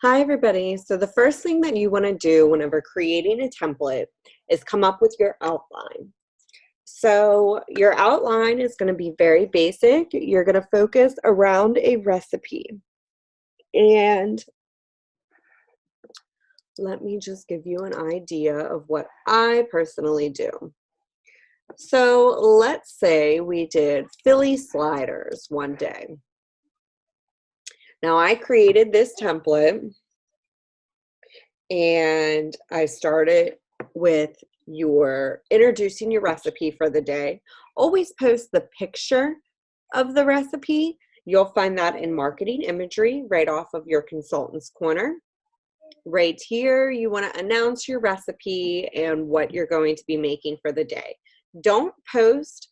Hi, everybody. So the first thing that you want to do whenever creating a template is come up with your outline. So your outline is going to be very basic. You're going to focus around a recipe. And let me just give you an idea of what I personally do. So let's say we did Philly sliders one day. Now I created this template and I started with your introducing your recipe for the day. Always post the picture of the recipe. You'll find that in marketing imagery right off of your consultant's corner. Right here, you want to announce your recipe and what you're going to be making for the day. Don't post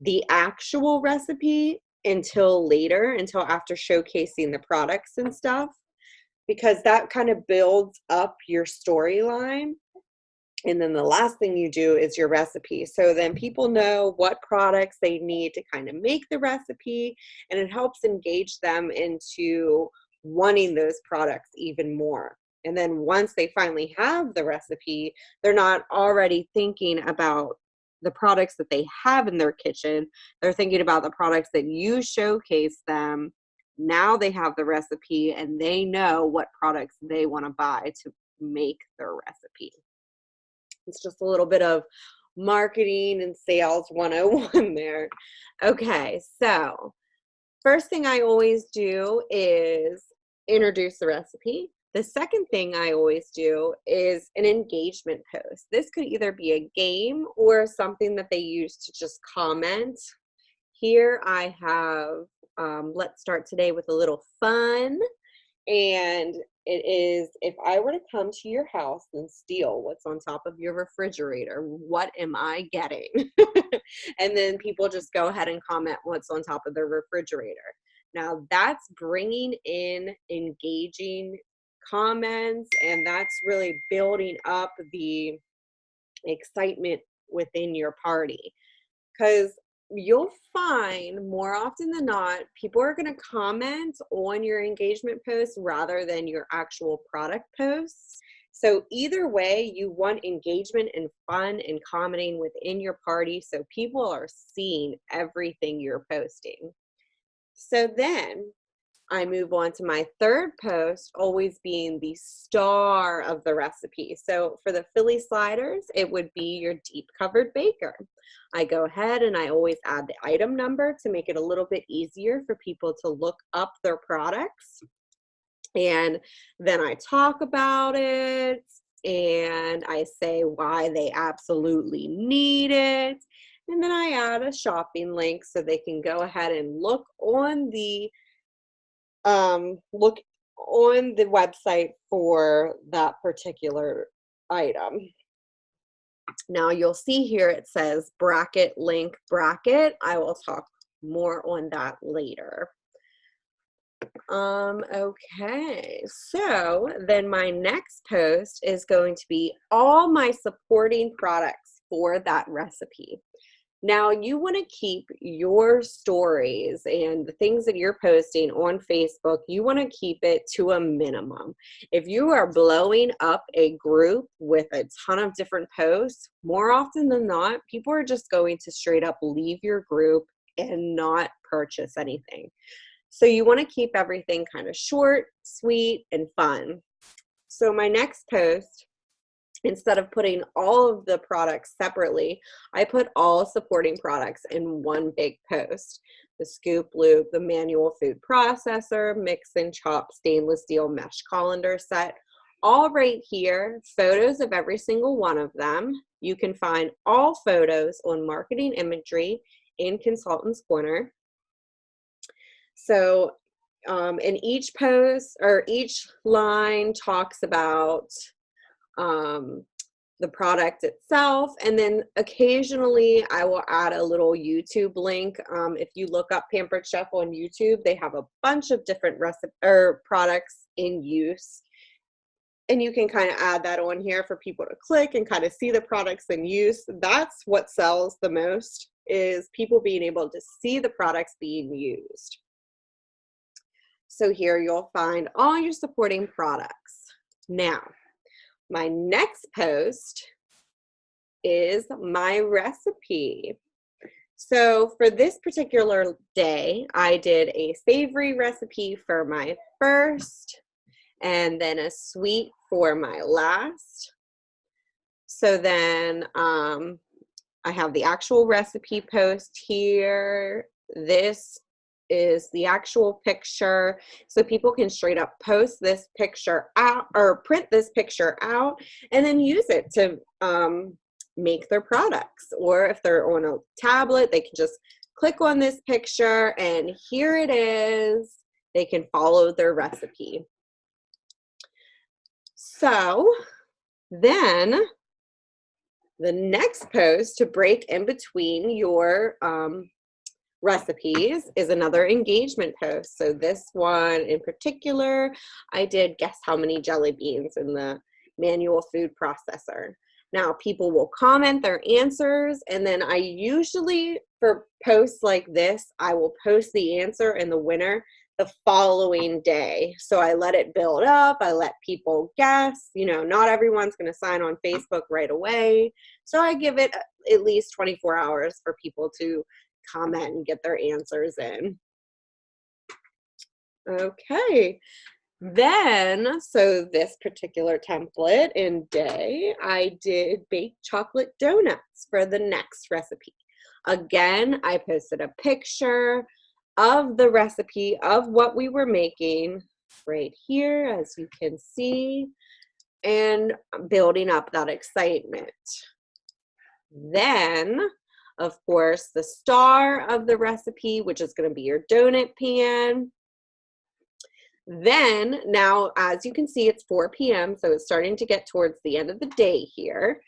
the actual recipe until later, until after showcasing the products and stuff, because that kind of builds up your storyline. And then the last thing you do is your recipe. So then people know what products they need to kind of make the recipe, and it helps engage them into wanting those products even more. And then once they finally have the recipe, they're not already thinking about the products that they have in their kitchen. They're thinking about the products that you showcase them. Now they have the recipe and they know what products they want to buy to make their recipe. It's just a little bit of marketing and sales 101 there. Okay, so first thing I always do is introduce the recipe. The second thing I always do is an engagement post. This could either be a game or something that they use to just comment. Here I have, let's start today with a little fun. And it is, if I were to come to your house and steal what's on top of your refrigerator, what am I getting? And then people just go ahead and comment what's on top of their refrigerator. Now that's bringing in engaging comments, and that's really building up the excitement within your party. Because you'll find more often than not, people are going to comment on your engagement posts rather than your actual product posts. So either way, you want engagement and fun and commenting within your party so people are seeing everything you're posting. So then I move on to my third post, always being the star of the recipe. So for the Philly sliders, it would be your deep covered baker. I go ahead and I always add the item number to make it a little bit easier for people to look up their products. And then I talk about it and I say why they absolutely need it. And then I add a shopping link so they can go ahead and look on the website for that particular item. Now you'll see here it says bracket link bracket. I will talk more on that later. Okay, so then my next post is going to be all my supporting products for that recipe. Now, you want to keep your stories and the things that you're posting on Facebook, you want to keep it to a minimum. If you are blowing up a group with a ton of different posts, more often than not, people are just going to straight up leave your group and not purchase anything. So you want to keep everything kind of short, sweet, and fun. So my next post, instead of putting all of the products separately, I put all supporting products in one big post. The scoop loop, the manual food processor, mix and chop stainless steel mesh colander set, all right here, photos of every single one of them. You can find all photos on marketing imagery in Consultant's Corner. So, and each post or each line talks about the product itself, and then occasionally I will add a little YouTube link. If you look up Pampered Chef on YouTube, they have a bunch of different products in use, and you can kind of add that on here for people to click and kind of see the products in use. That's what sells the most, is people being able to see the products being used. So here you'll find all your supporting products. Now, my next post is my recipe. So for this particular day, I did a savory recipe for my first, and then a sweet for my last. So then I have the actual recipe post here. This is the actual picture, so people can straight up post this picture out or print this picture out and then use it to make their products. Or if they're on a tablet, they can just click on this picture and here it is. They can follow their recipe. So then the next post to break in between your recipes is another engagement post. So this one in particular, I did guess how many jelly beans in the manual food processor. Now people will comment their answers, and then I usually, for posts like this, I will post the answer and the winner the following day. So I let it build up, I let people guess. You know, not everyone's going to sign on Facebook right away. So I give it at least 24 hours for people to comment and get their answers in. Okay. Then, so this particular template in day, I did baked chocolate donuts for the next recipe. Again, I posted a picture of the recipe of what we were making right here, as you can see, and building up that excitement. Then, of course, the star of the recipe, which is going to be your donut pan. Then, now, as you can see, it's 4 p.m., so it's starting to get towards the end of the day here.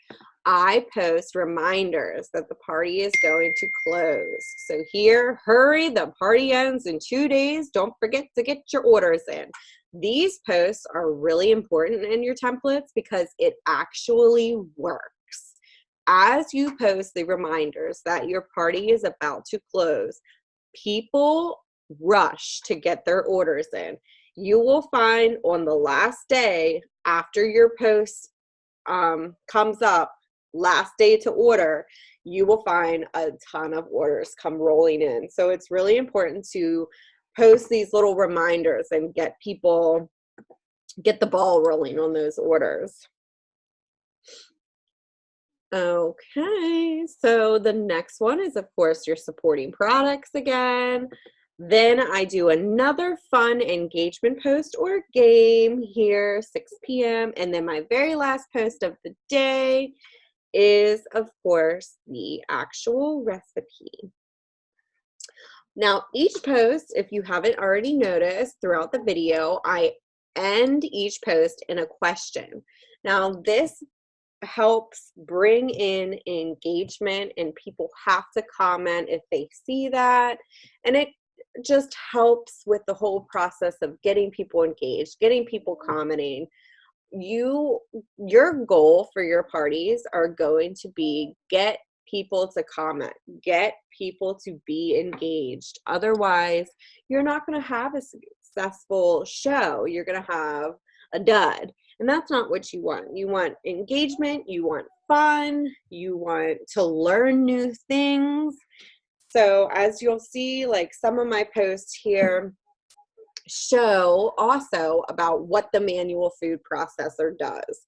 I post reminders that the party is going to close. So here, hurry, the party ends in 2 days. Don't forget to get your orders in. These posts are really important in your templates because it actually works. As you post the reminders that your party is about to close, people rush to get their orders in. You will find on the last day after your post comes up, last day to order, you will find a ton of orders come rolling in. So it's really important to post these little reminders and get the ball rolling on those orders. Okay, so the next one is, of course, your supporting products again. Then I do another fun engagement post or game here, 6 p.m. And then my very last post of the day is, of course, the actual recipe. Now, each post, if you haven't already noticed throughout the video, I end each post in a question. Now, this helps bring in engagement, and people have to comment if they see that, and it just helps with the whole process of getting people engaged, getting people commenting. Your goal for your parties are going to be get people to comment, get people to be engaged. Otherwise, you're not going to have a successful show. You're going to have a dud. And that's not what you want. You want engagement, you want fun, you want to learn new things. So as you'll see, like some of my posts here show also about what the manual food processor does.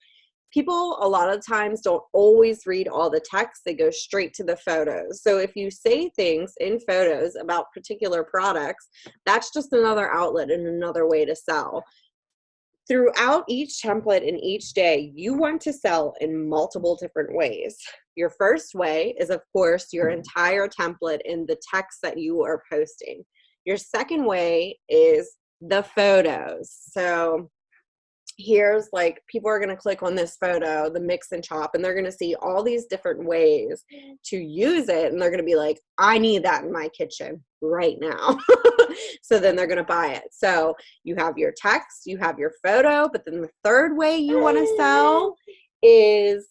People a lot of times don't always read all the text, they go straight to the photos. So if you say things in photos about particular products, that's just another outlet and another way to sell. Throughout each template in each day, you want to sell in multiple different ways. Your first way is, of course, your entire template in the text that you are posting. Your second way is the photos. So here's like, people are going to click on this photo, the mix and chop, and they're going to see all these different ways to use it. And they're going to be like, I need that in my kitchen right now. So then they're going to buy it. So you have your text, you have your photo, but then the third way you want to sell is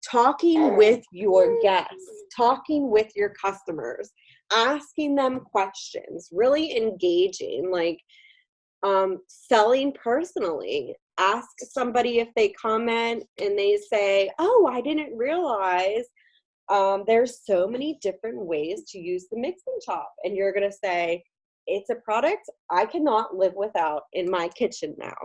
talking with your guests, talking with your customers. asking them questions, really engaging, like selling personally. Ask somebody if they comment and they say, oh, I didn't realize there's so many different ways to use the mixing top. And you're going to say, it's a product I cannot live without in my kitchen now.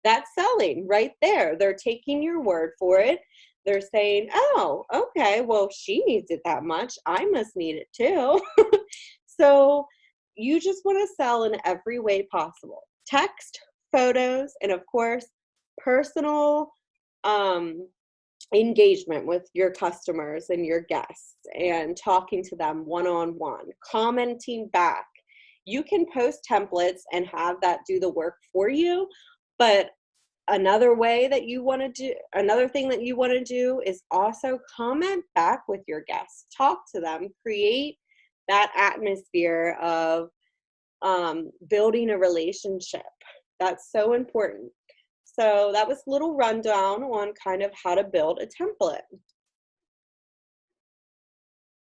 That's selling right there. They're taking your word for it. They're saying, oh, okay, well, she needs it that much. I must need it too. So you just want to sell in every way possible. Text, photos, and of course, personal um, engagement with your customers and your guests and talking to them one-on-one, commenting back. You can post templates and have that do the work for you, but another thing that you want to do is also comment back with your guests. Talk to them, create that atmosphere of building a relationship. That's so important. So that was a little rundown on kind of how to build a template.